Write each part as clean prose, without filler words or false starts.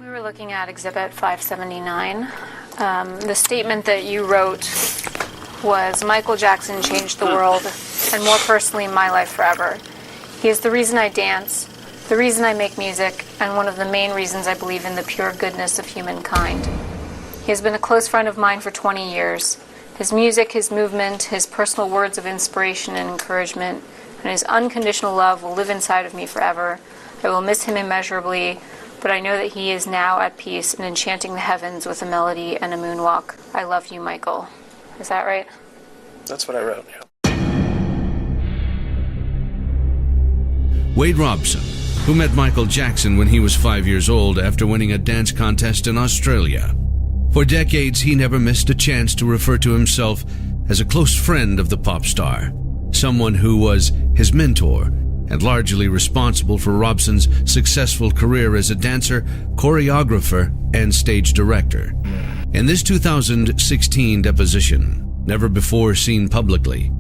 We were looking at Exhibit 579. The statement that you wrote was, Michael Jackson changed the world, and more personally, my life forever. He is the reason I dance, the reason I make music, and one of the main reasons I believe in the pure goodness of humankind. He has been a close friend of mine for 20 years. His music, his movement, his personal words of inspiration and encouragement, and his unconditional love will live inside of me forever. I will miss him immeasurably, but I know that he is now at peace and enchanting the heavens with a melody and a moonwalk. I love you, Michael. Is that right? That's what I wrote, yeah. Wade Robson, who met Michael Jackson when he was 5 years old after winning a dance contest in Australia. For decades, he never missed a chance to refer to himself as a close friend of the pop star, someone who was his mentor and largely responsible for Robson's successful career as a dancer, choreographer, and stage director. In this 2016 deposition, never before seen publicly,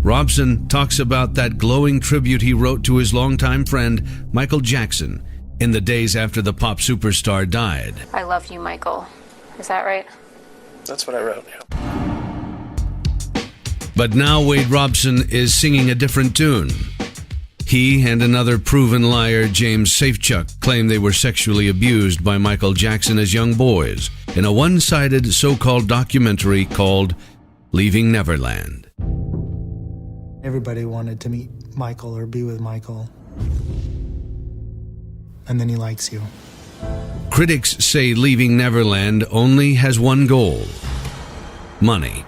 Robson talks about that glowing tribute he wrote to his longtime friend, Michael Jackson, in the days after the pop superstar died. I love you, Michael. Is that right? That's what I wrote, yeah. But now Wade Robson is singing a different tune. He and another proven liar, James Safechuck, claim they were sexually abused by Michael Jackson as young boys in a one-sided so-called documentary called Leaving Neverland. Everybody wanted to meet Michael or be with Michael. And then he likes you. Critics say Leaving Neverland only has one goal: money.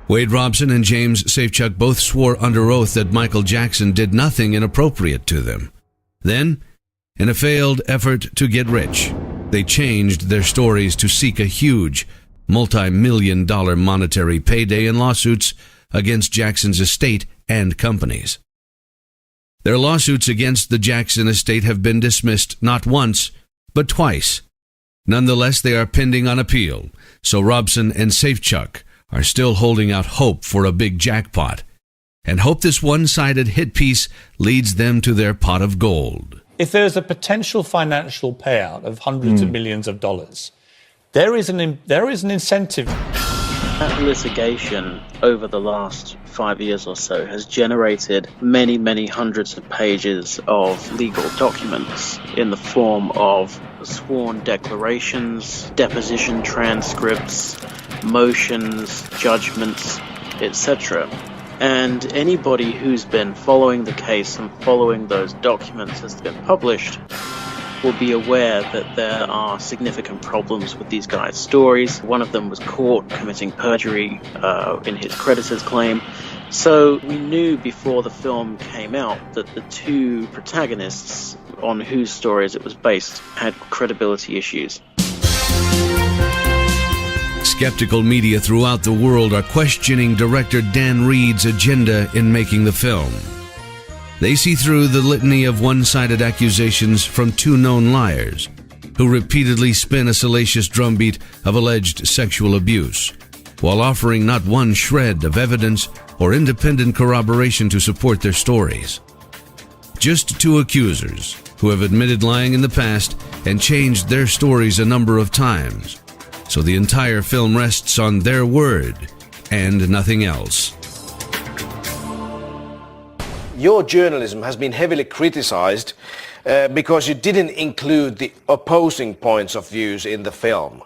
Wade Robson and James Safechuck both swore under oath that Michael Jackson did nothing inappropriate to them. Then, in a failed effort to get rich, they changed their stories to seek a huge, multi-million-dollar monetary payday in lawsuits against Jackson's estate and companies. Their lawsuits against the Jackson estate have been dismissed not once, but twice. Nonetheless, they are pending on appeal, so Robson and Safechuck are still holding out hope for a big jackpot, and hope this one-sided hit piece leads them to their pot of gold. If there's a potential financial payout of hundreds of millions of dollars, there is an incentive. That litigation over the last 5 years or so has generated many, many hundreds of pages of legal documents in the form of sworn declarations, deposition transcripts, motions, judgments, etc. And anybody who's been following the case and following those documents as they've been published will be aware that there are significant problems with these guys' stories. One of them was caught committing perjury in his creditor's claim. So we knew before the film came out that the two protagonists on whose stories it was based had credibility issues. Skeptical media throughout the world are questioning director Dan Reed's agenda in making the film. They see through the litany of one-sided accusations from two known liars who repeatedly spin a salacious drumbeat of alleged sexual abuse, while offering not one shred of evidence or independent corroboration to support their stories. Just two accusers who have admitted lying in the past and changed their stories a number of times, so the entire film rests on their word and nothing else. Your journalism has been heavily criticized because you didn't include the opposing points of views in the film.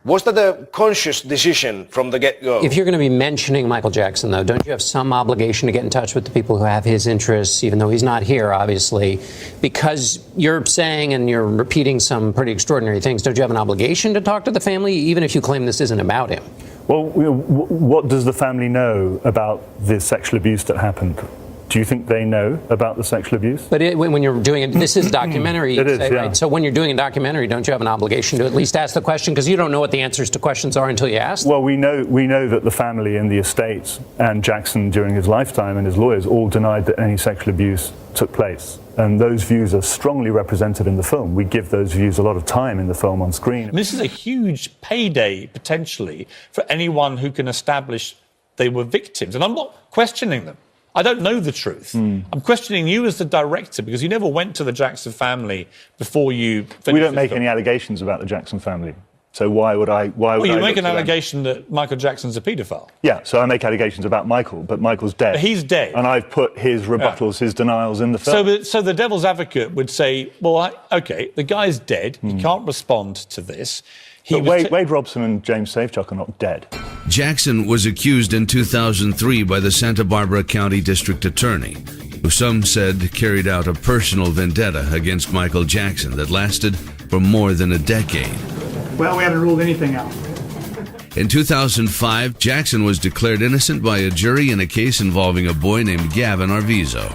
Was that a conscious decision from the get-go? If you're going to be mentioning Michael Jackson, though, don't you have some obligation to get in touch with the people who have his interests, even though he's not here, obviously? Because you're saying and you're repeating some pretty extraordinary things, don't you have an obligation to talk to the family, even if you claim this isn't about him? Well, what does the family know about the sexual abuse that happened? Do you think they know about the sexual abuse? But when you're doing it, this is a documentary, it is, say, yeah. right? So when you're doing a documentary, don't you have an obligation to at least ask the question? Because you don't know what the answers to questions are until you ask. Well, we know that the family and the estates and Jackson during his lifetime and his lawyers all denied that any sexual abuse took place. And those views are strongly represented in the film. We give those views a lot of time in the film on screen. This is a huge payday, potentially, for anyone who can establish they were victims. And I'm not questioning them. I don't know the truth. I'm questioning you as the director because you never went to the Jackson family before you finished. We don't make any allegations about the Jackson family. So why would I? Well, you make an allegation that Michael Jackson's a paedophile. Yeah, so I make allegations about Michael, but Michael's dead. But he's dead. And I've put his rebuttals, his denials in the film. So the devil's advocate would say, well, OK, the guy's dead. He can't respond to this. But Wade Robson and James Safechuck are not dead. Jackson was accused in 2003 by the Santa Barbara County District Attorney, who some said carried out a personal vendetta against Michael Jackson that lasted for more than a decade. Well, we haven't ruled anything out. In 2005, Jackson was declared innocent by a jury in a case involving a boy named Gavin Arvizo,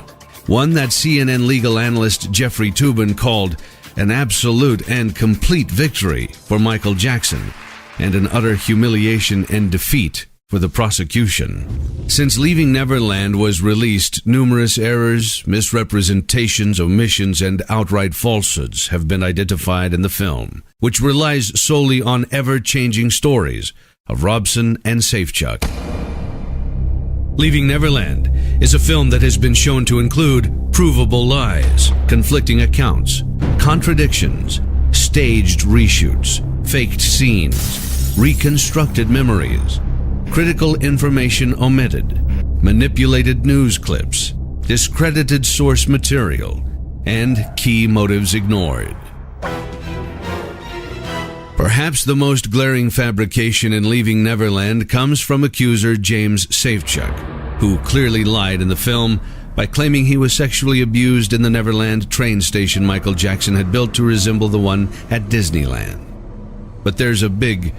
one that CNN legal analyst Jeffrey Toobin called an absolute and complete victory for Michael Jackson and an utter humiliation and defeat for the prosecution. Since Leaving Neverland was released, numerous errors, misrepresentations, omissions, and outright falsehoods have been identified in the film, which relies solely on ever-changing stories of Robson and Safechuck. Leaving Neverland is a film that has been shown to include provable lies, conflicting accounts, contradictions, staged reshoots, faked scenes, reconstructed memories, critical information omitted, manipulated news clips, discredited source material, and key motives ignored. Perhaps the most glaring fabrication in Leaving Neverland comes from accuser James Safechuck, who clearly lied in the film by claiming he was sexually abused in the Neverland train station Michael Jackson had built to resemble the one at Disneyland. But there's a big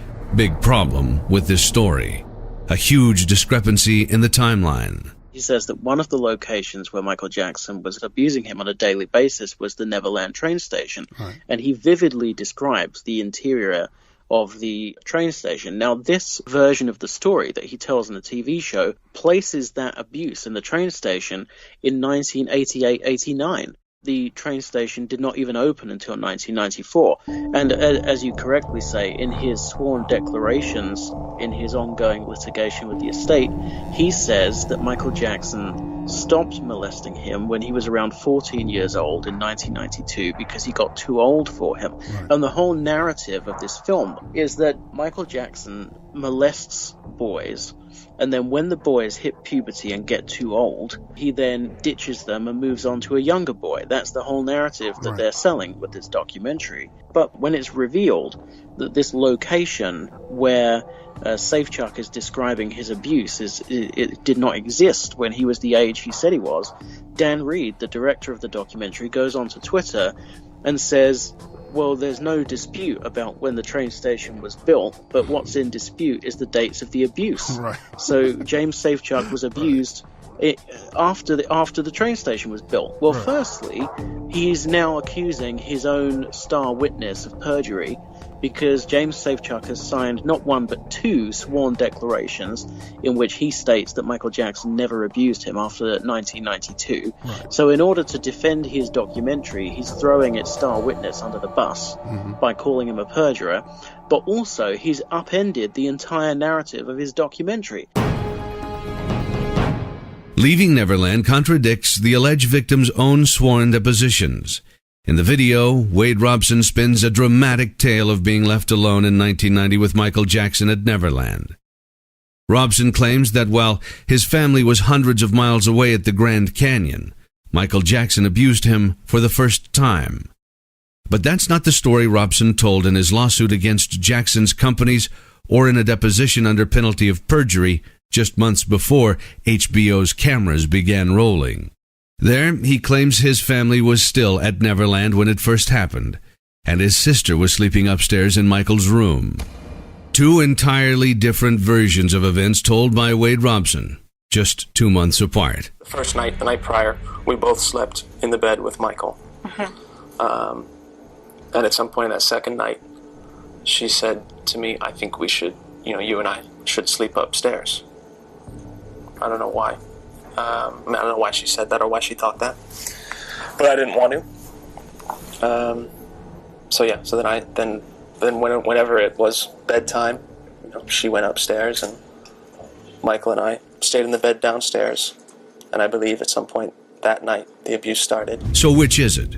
problem with this story. A huge discrepancy in the timeline. He says that one of the locations where Michael Jackson was abusing him on a daily basis was the Neverland train station. Right. And he vividly describes the interior of the train station. Now, this version of the story that he tells in the TV show places that abuse in the train station in 1988-89. The train station did not even open until 1994. And as you correctly say, in his sworn declarations, in his ongoing litigation with the estate, he says that Michael Jackson stopped molesting him when he was around 14 years old in 1992 because he got too old for him. Right. And the whole narrative of this film is that Michael Jackson molests boys, and then when the boys hit puberty and get too old, he then ditches them and moves on to a younger boy. That's the whole narrative that they're selling with this documentary. But when it's revealed that this location where Safechuck is describing his abuse it did not exist when he was the age he said he was, Dan Reed, the director of the documentary, goes onto Twitter and says, well, there's no dispute about when the train station was built, but what's in dispute is the dates of the abuse. Right. So James Safechuck was abused after the train station was built. Well, firstly, he's now accusing his own star witness of perjury because James Safechuck has signed not one but two sworn declarations in which he states that Michael Jackson never abused him after 1992. Right. So in order to defend his documentary, he's throwing its star witness under the bus by calling him a perjurer, but also he's upended the entire narrative of his documentary. Leaving Neverland contradicts the alleged victim's own sworn depositions. In the video, Wade Robson spins a dramatic tale of being left alone in 1990 with Michael Jackson at Neverland. Robson claims that while his family was hundreds of miles away at the Grand Canyon, Michael Jackson abused him for the first time. But that's not the story Robson told in his lawsuit against Jackson's companies or in a deposition under penalty of perjury just months before HBO's cameras began rolling. There, he claims his family was still at Neverland when it first happened, and his sister was sleeping upstairs in Michael's room. Two entirely different versions of events told by Wade Robson, just 2 months apart. The first night, the night prior, we both slept in the bed with Michael. And at some point in that second night, she said to me, I think we should, you and I should sleep upstairs. I don't know why. I don't know why she said that or why she thought that, but I didn't want to. So whenever it was bedtime, she went upstairs and Michael and I stayed in the bed downstairs And I believe at some point that night, the abuse started. So which is it?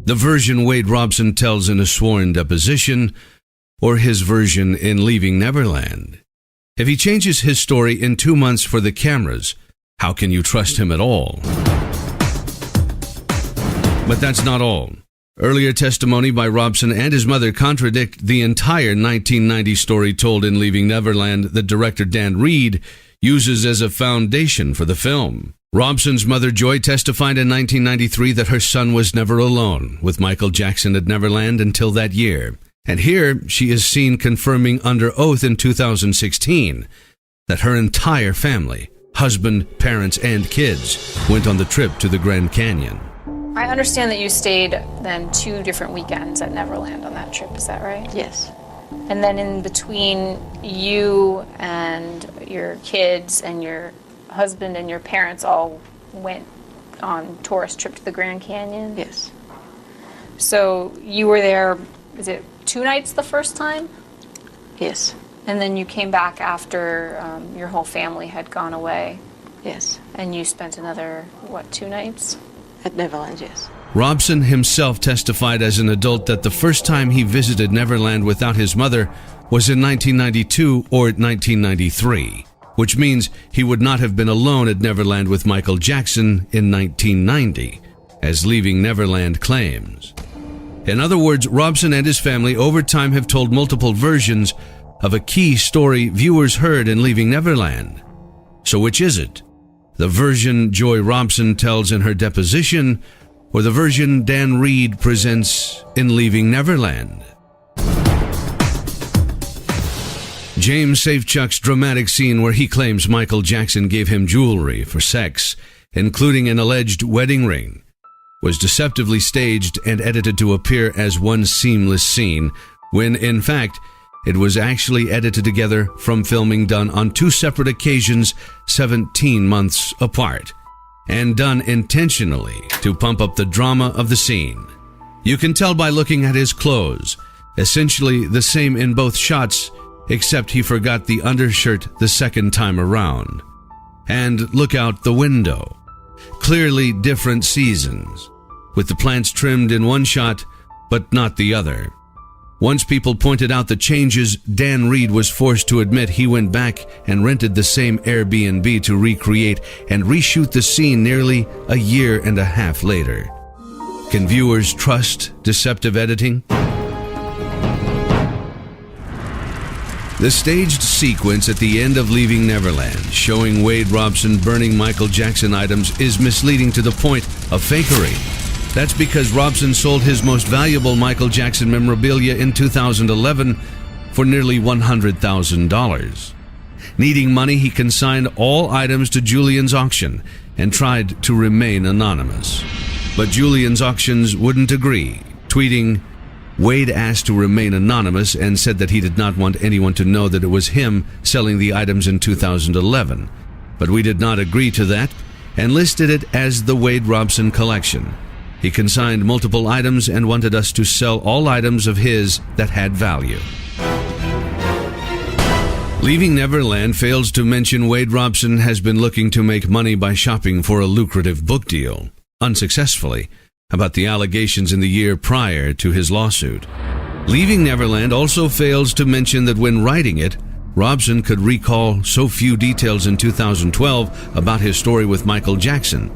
The version Wade Robson tells in a sworn deposition, or his version in Leaving Neverland? If he changes his story in 2 months for the cameras, how can you trust him at all? But that's not all. Earlier testimony by Robson and his mother contradict the entire 1990 story told in Leaving Neverland that director Dan Reed uses as a foundation for the film. Robson's mother Joy testified in 1993 that her son was never alone with Michael Jackson at Neverland until that year. And here she is seen confirming under oath in 2016 that her entire family, husband, parents, and kids, went on the trip to the Grand Canyon. I understand that you stayed then 2 different weekends at Neverland on that trip, is that right? Yes. And then in between you and your kids and your husband and your parents all went on tourist trip to the Grand Canyon? Yes. So you were there, is it 2 nights the first time? Yes. And then you came back after your whole family had gone away? Yes. And you spent another, 2 nights? At Neverland, yes. Robson himself testified as an adult that the first time he visited Neverland without his mother was in 1992 or 1993, which means he would not have been alone at Neverland with Michael Jackson in 1990, as Leaving Neverland claims. In other words, Robson and his family over time have told multiple versions of a key story viewers heard in Leaving Neverland. So which is it? The version Joy Robson tells in her deposition, or the version Dan Reed presents in Leaving Neverland? James Safechuck's dramatic scene where he claims Michael Jackson gave him jewelry for sex, including an alleged wedding ring, was deceptively staged and edited to appear as one seamless scene, when in fact it was actually edited together from filming done on 2 separate occasions 17 months apart, and done intentionally to pump up the drama of the scene. You can tell by looking at his clothes, essentially the same in both shots, except he forgot the undershirt the second time around. And look out the window. Clearly different seasons, with the plants trimmed in one shot, but not the other. Once people pointed out the changes, Dan Reed was forced to admit he went back and rented the same Airbnb to recreate and reshoot the scene nearly a year and a half later. Can viewers trust deceptive editing? The staged sequence at the end of Leaving Neverland, showing Wade Robson burning Michael Jackson items, is misleading to the point of fakery. That's because Robson sold his most valuable Michael Jackson memorabilia in 2011 for nearly $100,000. Needing money, he consigned all items to Julian's auction and tried to remain anonymous. But Julian's auctions wouldn't agree, tweeting, Wade asked to remain anonymous and said that he did not want anyone to know that it was him selling the items in 2011. But we did not agree to that and listed it as the Wade Robson collection. He consigned multiple items and wanted us to sell all items of his that had value. Leaving Neverland fails to mention Wade Robson has been looking to make money by shopping for a lucrative book deal, unsuccessfully, about the allegations in the year prior to his lawsuit. Leaving Neverland also fails to mention that when writing it, Robson could recall so few details in 2012 about his story with Michael Jackson,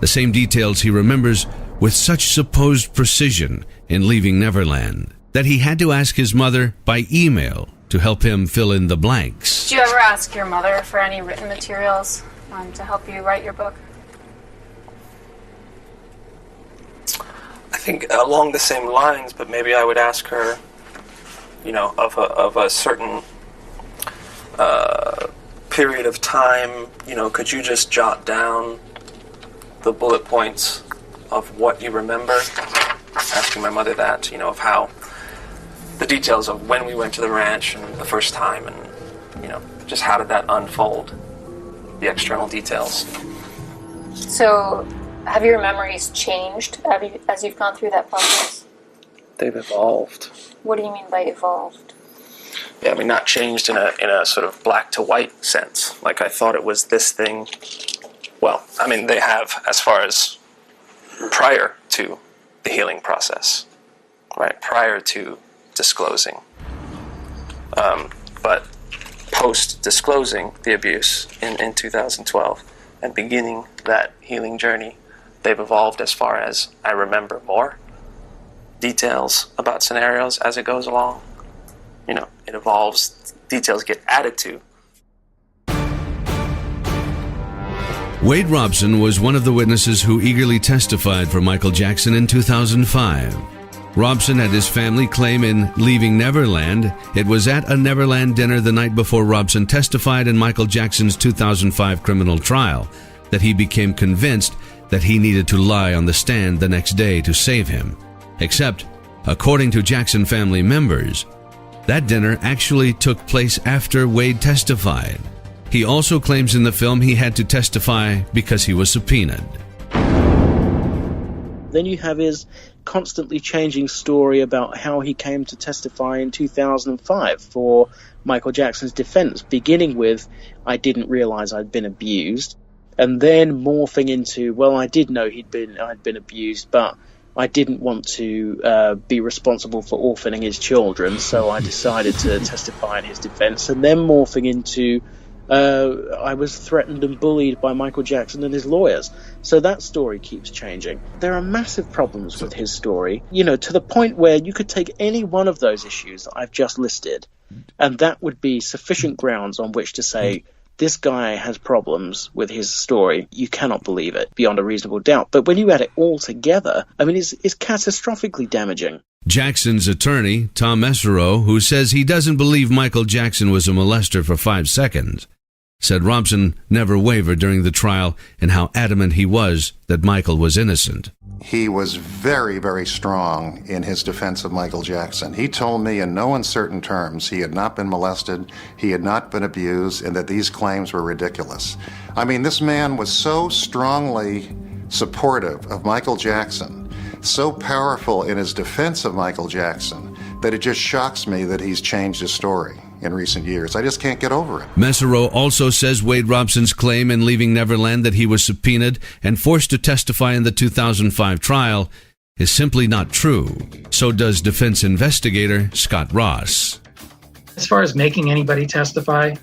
the same details he remembers with such supposed precision in Leaving Neverland, that he had to ask his mother by email to help him fill in the blanks. Did you ever ask your mother for any written materials to help you write your book? I think along the same lines, but maybe I would ask her, of a certain period of time, could you just jot down the bullet points of what you remember? Asking my mother that, of how the details of when we went to the ranch and the first time, and just how did that unfold, the external details. So have your memories changed as you've gone through that process? They've evolved. What do you mean by evolved? Yeah, not changed in a sort of black to white sense. Like I thought it was this thing, Well, I mean, they have as far as prior to the healing process, right? Prior to disclosing. But post-disclosing the abuse in 2012 and beginning that healing journey, they've evolved as far as I remember more details about scenarios as it goes along. You know, it evolves, details get added to. Wade Robson was one of the witnesses who eagerly testified for Michael Jackson in 2005. Robson had his family claim in Leaving Neverland it was at a Neverland dinner the night before Robson testified in Michael Jackson's 2005 criminal trial that he became convinced that he needed to lie on the stand the next day to save him. Except, according to Jackson family members, that dinner actually took place after Wade testified. He also claims in the film he had to testify because he was subpoenaed. Then you have his constantly changing story about how he came to testify in 2005 for Michael Jackson's defense, beginning with, I didn't realize I'd been abused, and then morphing into, well, I did know I'd been abused, but I didn't want to be responsible for orphaning his children, so I decided to testify in his defense, and then morphing into, I was threatened and bullied by Michael Jackson and his lawyers. So that story keeps changing. There are massive problems with his story, you know, to the point where you could take any one of those issues that I've just listed, and that would be sufficient grounds on which to say, this guy has problems with his story. You cannot believe it beyond a reasonable doubt. But when you add it all together, I mean, it's catastrophically damaging. Jackson's attorney, Tom Mesereau, who says he doesn't believe Michael Jackson was a molester for 5 seconds, said Robson never wavered during the trial and how adamant he was that Michael was innocent. He was very, very strong in his defense of Michael Jackson. He told me in no uncertain terms he had not been molested, he had not been abused, and that these claims were ridiculous. I mean, this man was so strongly supportive of Michael Jackson, so powerful in his defense of Michael Jackson, that it just shocks me that he's changed his story in recent years. I just can't get over it. Mesereau also says Wade Robson's claim in Leaving Neverland that he was subpoenaed and forced to testify in the 2005 trial is simply not true. So does defense investigator Scott Ross. As far as making anybody testify,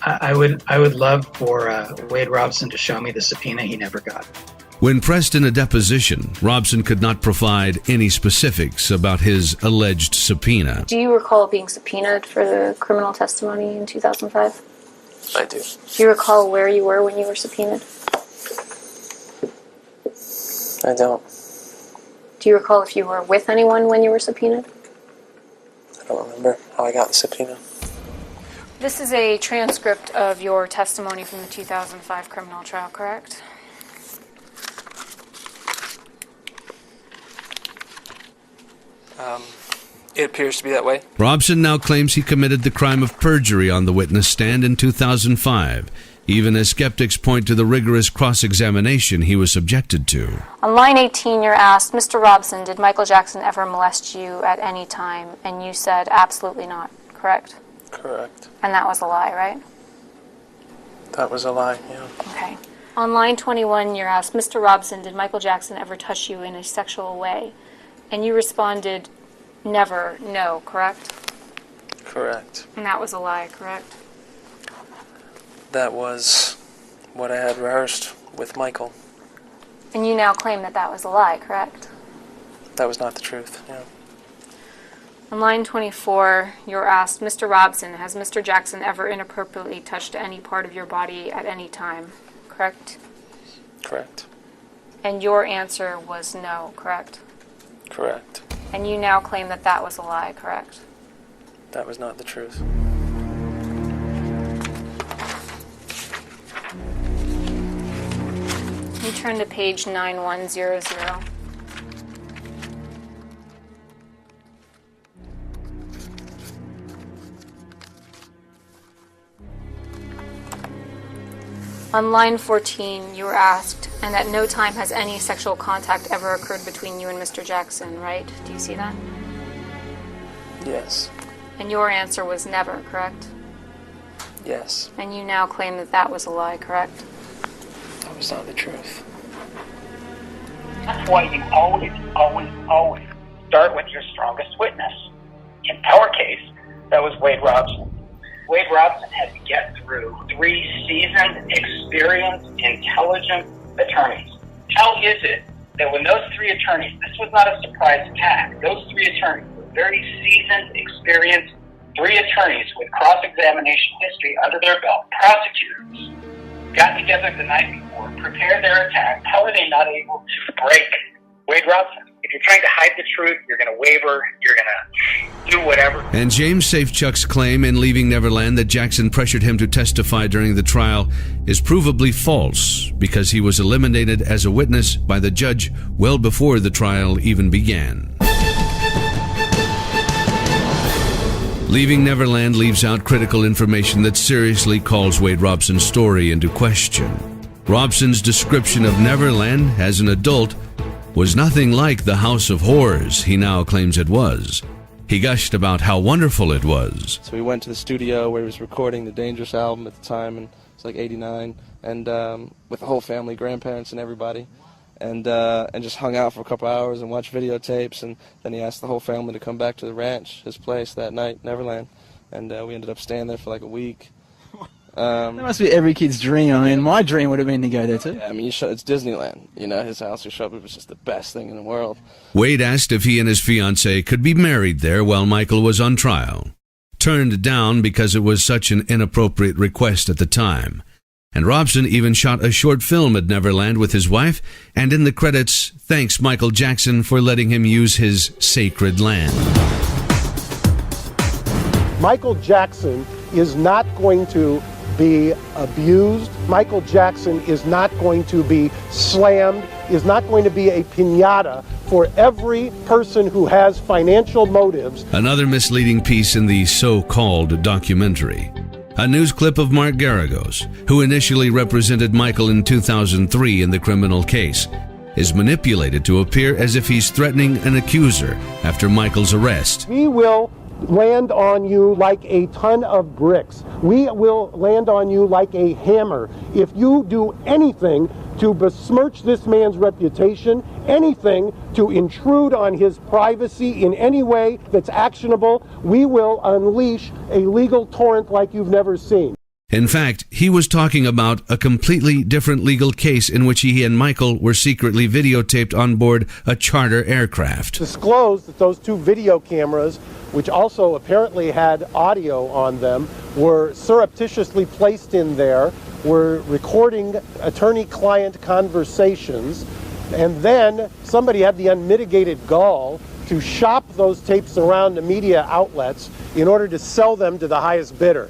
I would love for Wade Robson to show me the subpoena he never got. When pressed in a deposition, Robson could not provide any specifics about his alleged subpoena. Do you recall being subpoenaed for the criminal testimony in 2005? I do. Do you recall where you were when you were subpoenaed? I don't. Do you recall if you were with anyone when you were subpoenaed? I don't remember how I got the subpoena. This is a transcript of your testimony from the 2005 criminal trial, correct? It appears to be that way. Robson now claims he committed the crime of perjury on the witness stand in 2005, even as skeptics point to the rigorous cross-examination he was subjected to. On line 18, you're asked, Mr. Robson, did Michael Jackson ever molest you at any time? And you said, absolutely not, correct? Correct. And that was a lie, right? That was a lie, yeah. Okay. On line 21, you're asked, Mr. Robson, did Michael Jackson ever touch you in a sexual way? And you responded, never, no, correct? Correct. And that was a lie, correct? That was what I had rehearsed with Michael. And you now claim that that was a lie, correct? That was not the truth, yeah. On line 24, you're asked, Mr. Robson, has Mr. Jackson ever inappropriately touched any part of your body at any time, correct? Correct. And your answer was no, correct? Correct. And you now claim that that was a lie, correct? That was not the truth. You turn to page 9100. On line 14, you were asked, and at no time has any sexual contact ever occurred between you and Mr. Jackson, right? Do you see that? Yes. And your answer was never, correct? Yes. And you now claim that that was a lie, correct? That was It's not the truth. That's why you always, always, always start with your strongest witness. In our case, that was Wade Robson. Wade Robson had to get through 3 seasoned, experienced, intelligent attorneys. How is it that when those 3 attorneys, this was not a surprise attack, those 3 attorneys were very seasoned, experienced, 3 attorneys with cross-examination history under their belt, prosecutors, got together the night before, prepared their attack. How are they not able to break Wade Robson? If you're trying to hide the truth, you're going to waver, you're going to do whatever. And James Safechuck's claim in Leaving Neverland that Jackson pressured him to testify during the trial is provably false because he was eliminated as a witness by the judge well before the trial even began. Leaving Neverland leaves out critical information that seriously calls Wade Robson's story into question. Robson's description of Neverland as an adult was nothing like the house of horrors he now claims it was. He gushed about how wonderful it was. So we went to the studio where he was recording the Dangerous album at the time, and it's like 89, and with the whole family, grandparents and everybody, and just hung out for a couple hours and watched videotapes, and then he asked the whole family to come back to the ranch, his place that night, Neverland, and we ended up staying there for like a week. That must be every kid's dream. I mean, my dream would have been to go there too. Yeah, I mean, it's Disneyland. You know, his house, you show up, it was just the best thing in the world. Wade asked if he and his fiancée could be married there while Michael was on trial. Turned down because it was such an inappropriate request at the time. And Robson even shot a short film at Neverland with his wife, and in the credits, thanks Michael Jackson for letting him use his sacred land. Michael Jackson is not going to be abused. Michael Jackson is not going to be slammed, is not going to be a piñata for every person who has financial motives. Another misleading piece in the so-called documentary. A news clip of Mark Garagos, who initially represented Michael in 2003 in the criminal case, is manipulated to appear as if he's threatening an accuser after Michael's arrest. We will land on you like a ton of bricks. We will land on you like a hammer. If you do anything to besmirch this man's reputation, anything to intrude on his privacy in any way that's actionable, we will unleash a legal torrent like you've never seen. In fact, he was talking about a completely different legal case in which he and Michael were secretly videotaped on board a charter aircraft. Disclosed that those 2 video cameras, which also apparently had audio on them, were surreptitiously placed in there, were recording attorney-client conversations, and then somebody had the unmitigated gall to shop those tapes around to media outlets in order to sell them to the highest bidder.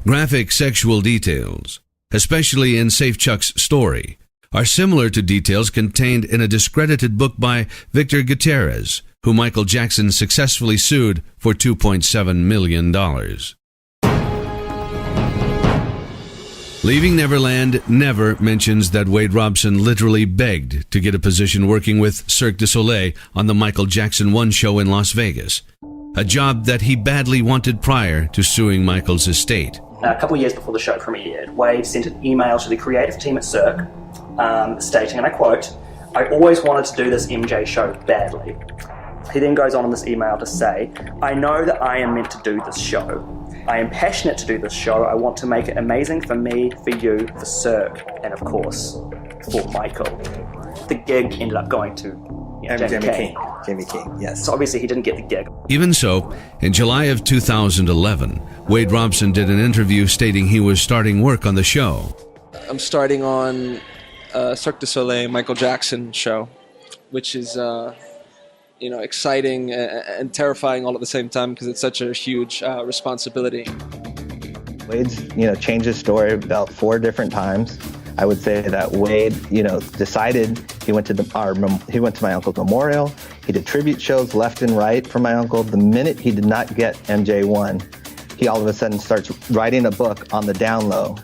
Graphic sexual details, especially in Safechuck's story, are similar to details contained in a discredited book by Victor Gutierrez, who Michael Jackson successfully sued for $2.7 million. Leaving Neverland never mentions that Wade Robson literally begged to get a position working with Cirque du Soleil on the Michael Jackson 1 show in Las Vegas, a job that he badly wanted prior to suing Michael's estate. A couple of years before the show premiered, Wade sent an email to the creative team at Cirque stating, and I quote, "I always wanted to do this MJ show badly." He then goes on in this email to say, "I know that I am meant to do this show. I am passionate to do this show. I want to make it amazing for me, for you, for Cirque, and of course, for Michael." The gig ended up going to Jimmy King, yes. So obviously he didn't get the gig. Even so, in July of 2011, Wade Robson did an interview stating he was starting work on the show. I'm starting on Cirque du Soleil Michael Jackson show, which is exciting and terrifying all at the same time because it's such a huge responsibility. Wade's changed his story about 4 different times. I would say that Wade, decided he went to my uncle's memorial. He did tribute shows left and right for my uncle. The minute he did not get MJ1, he all of a sudden starts writing a book on the down low.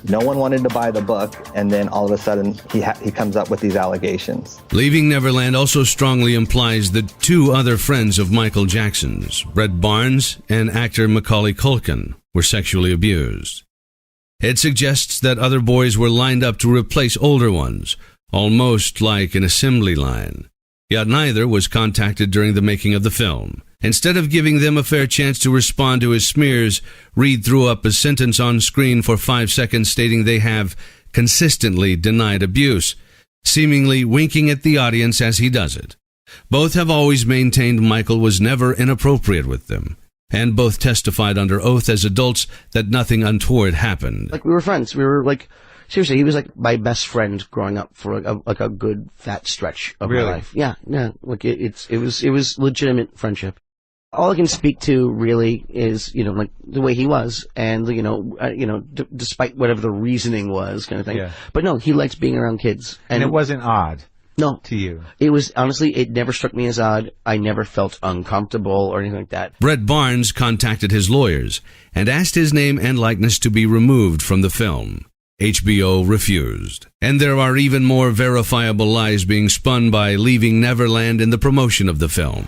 No one wanted to buy the book, and then all of a sudden he comes up with these allegations. Leaving Neverland also strongly implies that 2 other friends of Michael Jackson's, Brett Barnes and actor Macaulay Culkin, were sexually abused. It suggests that other boys were lined up to replace older ones, almost like an assembly line. Yet neither was contacted during the making of the film. Instead of giving them a fair chance to respond to his smears, Reed threw up a sentence on screen for 5 seconds stating they have consistently denied abuse, seemingly winking at the audience as he does it. Both have always maintained Michael was never inappropriate with them, and both testified under oath as adults that nothing untoward happened. Like, we were friends. We were like, seriously, he was like my best friend growing up for a good fat stretch of my life. Yeah. Like it was legitimate friendship. All I can speak to really is, like the way he was, and despite whatever the reasoning was, kind of thing. Yeah. But no, he liked being around kids, And it wasn't odd. No. To you. It was, honestly, it never struck me as odd. I never felt uncomfortable or anything like that. Brett Barnes contacted his lawyers and asked his name and likeness to be removed from the film. HBO refused. And there are even more verifiable lies being spun by Leaving Neverland in the promotion of the film.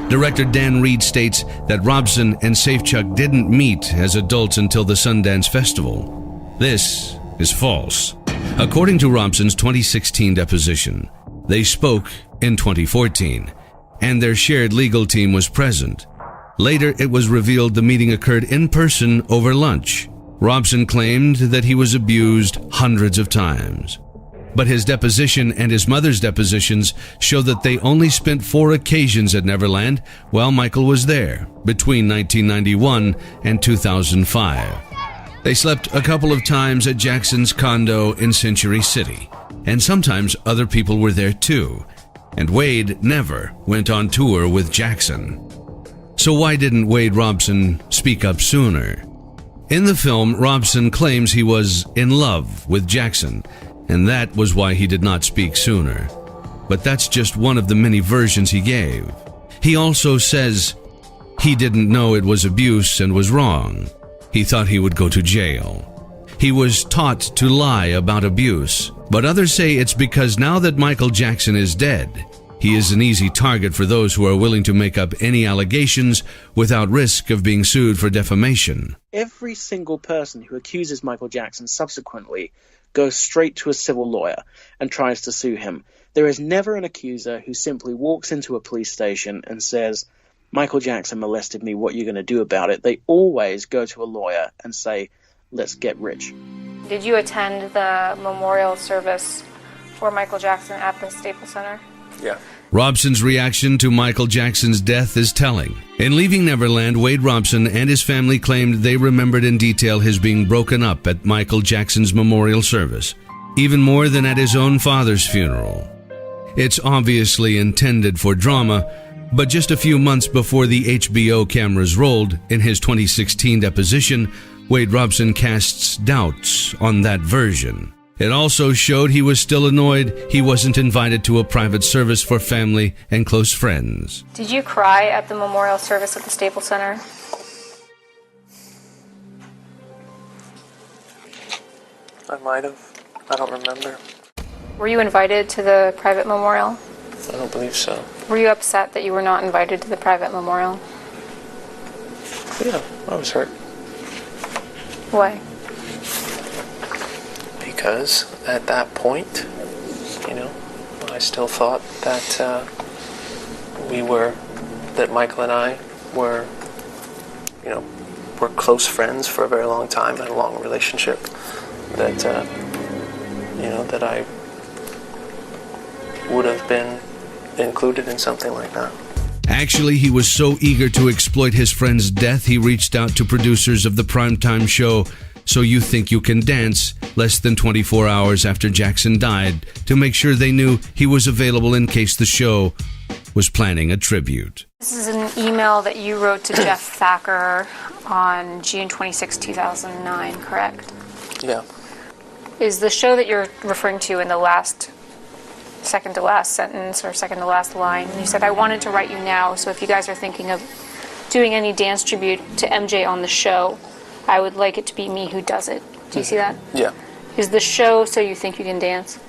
Director Dan Reed states that Robson and Safechuck didn't meet as adults until the Sundance Festival. This is false. According to Robson's 2016 deposition, they spoke in 2014, and their shared legal team was present. Later, it was revealed the meeting occurred in person over lunch. Robson claimed that he was abused hundreds of times. But his deposition and his mother's depositions show that they only spent 4 occasions at Neverland while Michael was there, between 1991 and 2005. They slept a couple of times at Jackson's condo in Century City, and sometimes other people were there too, and Wade never went on tour with Jackson. So why didn't Wade Robson speak up sooner? In the film, Robson claims he was in love with Jackson, and that was why he did not speak sooner. But that's just one of the many versions he gave. He also says he didn't know it was abuse and was wrong. He thought he would go to jail. He was taught to lie about abuse, but others say it's because now that Michael Jackson is dead, he is an easy target for those who are willing to make up any allegations without risk of being sued for defamation. Every single person who accuses Michael Jackson subsequently goes straight to a civil lawyer and tries to sue him. There is never an accuser who simply walks into a police station and says, Michael Jackson molested me, what are you going to do about it? They always go to a lawyer and say, let's get rich. Did you attend the memorial service for Michael Jackson at the Staples Center? Yeah. Robson's reaction to Michael Jackson's death is telling. In Leaving Neverland, Wade Robson and his family claimed they remembered in detail his being broken up at Michael Jackson's memorial service, even more than at his own father's funeral. It's obviously intended for drama, but just a few months before the HBO cameras rolled, in his 2016 deposition, Wade Robson casts doubts on that version. It also showed he was still annoyed he wasn't invited to a private service for family and close friends. Did you cry at the memorial service at the Staples Center? I might have. I don't remember. Were you invited to the private memorial? I don't believe so. Were you upset that you were not invited to the private memorial? Yeah, I was hurt. Why? Because at that point, I still thought that that Michael and I were close friends for a very long time, had a long relationship, that that I would have been included in something like that. Actually, he was so eager to exploit his friend's death, he reached out to producers of the primetime show So You Think You Can Dance less than 24 hours after Jackson died to make sure they knew he was available in case the show was planning a tribute. This is an email that you wrote to Jeff Thacker on June 26, 2009, correct? Yeah. Is the show that you're referring to in the last second to last sentence or second to last line? You said, I wanted to write you now, so if you guys are thinking of doing any dance tribute to MJ on the show, I would like it to be me who does it. Do you see that? Yeah. Is the show So You Think You Can Dance?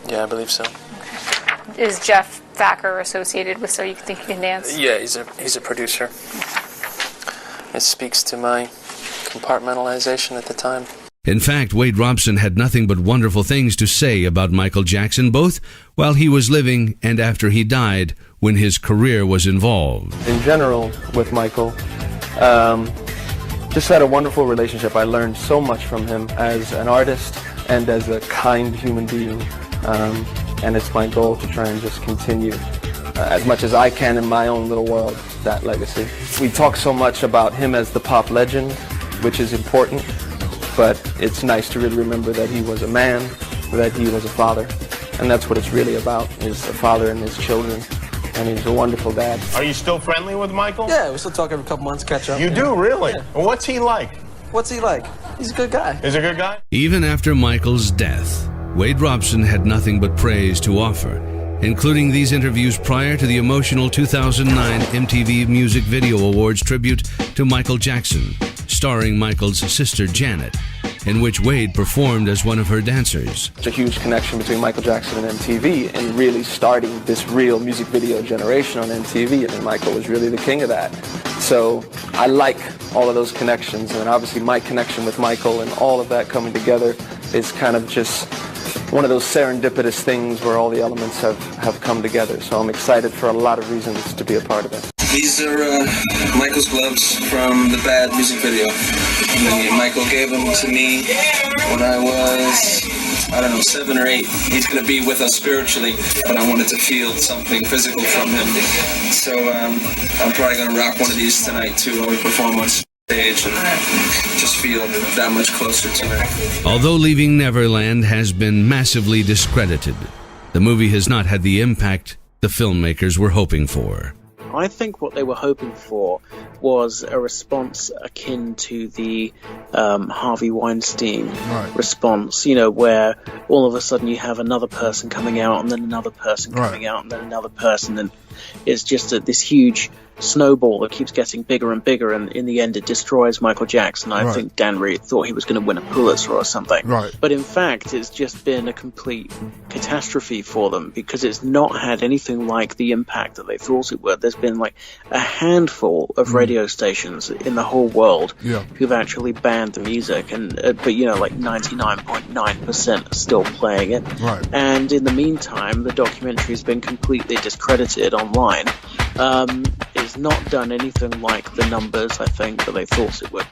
Yeah, I believe so. Okay. Is Jeff Thacker associated with So You Think You Can Dance? Yeah, he's a producer. It speaks to my compartmentalization at the time. In fact, Wade Robson had nothing but wonderful things to say about Michael Jackson, both while he was living and after he died, when his career was involved. In general, with Michael, just had a wonderful relationship. I learned so much from him as an artist and as a kind human being. And it's my goal to try and just continue as much as I can in my own little world, that legacy. We talk so much about him as the pop legend, which is important, but it's nice to really remember that he was a man, that he was a father, and that's what it's really about, is a father and his children, and he's a wonderful dad. Are you still friendly with Michael? Yeah, we still talk every couple months, catch up. You do, really? Yeah. Well, what's he like? What's he like? He's a good guy. Is he a good guy? Even after Michael's death, Wade Robson had nothing but praise to offer, including these interviews prior to the emotional 2009 MTV Music Video Awards tribute to Michael Jackson, starring Michael's sister Janet, in which Wade performed as one of her dancers. It's a huge connection between Michael Jackson and MTV and really starting this real music video generation on MTV. I mean, Michael was really the king of that. So I like all of those connections, and obviously my connection with Michael and all of that coming together is kind of just one of those serendipitous things where all the elements have come together. So I'm excited for a lot of reasons to be a part of it. These are Michael's gloves from the Bad music video. Michael gave them to me when I was, I don't know, 7 or 8. He's going to be with us spiritually, but I wanted to feel something physical from him. So I'm probably going to rock one of these tonight too when we perform on stage and just feel that much closer to him. Although Leaving Neverland has been massively discredited, the movie has not had the impact the filmmakers were hoping for. I think what they were hoping for was a response akin to the Harvey Weinstein response, you know, where all of a sudden you have another person coming out and then another person coming out and then another person, and it's just this huge snowball that keeps getting bigger and bigger, and in the end it destroys Michael Jackson. I think Dan Reed thought he was going to win a Pulitzer or something. But in fact, it's just been a complete catastrophe for them because it's not had anything like the impact that they thought it would. There's been like a handful of radio stations in the whole world who've actually banned the music, and but you know, like 99.9% are still playing it. And in the meantime, the documentary's been completely discredited online. It's not done anything like the numbers, I think, that they thought it would.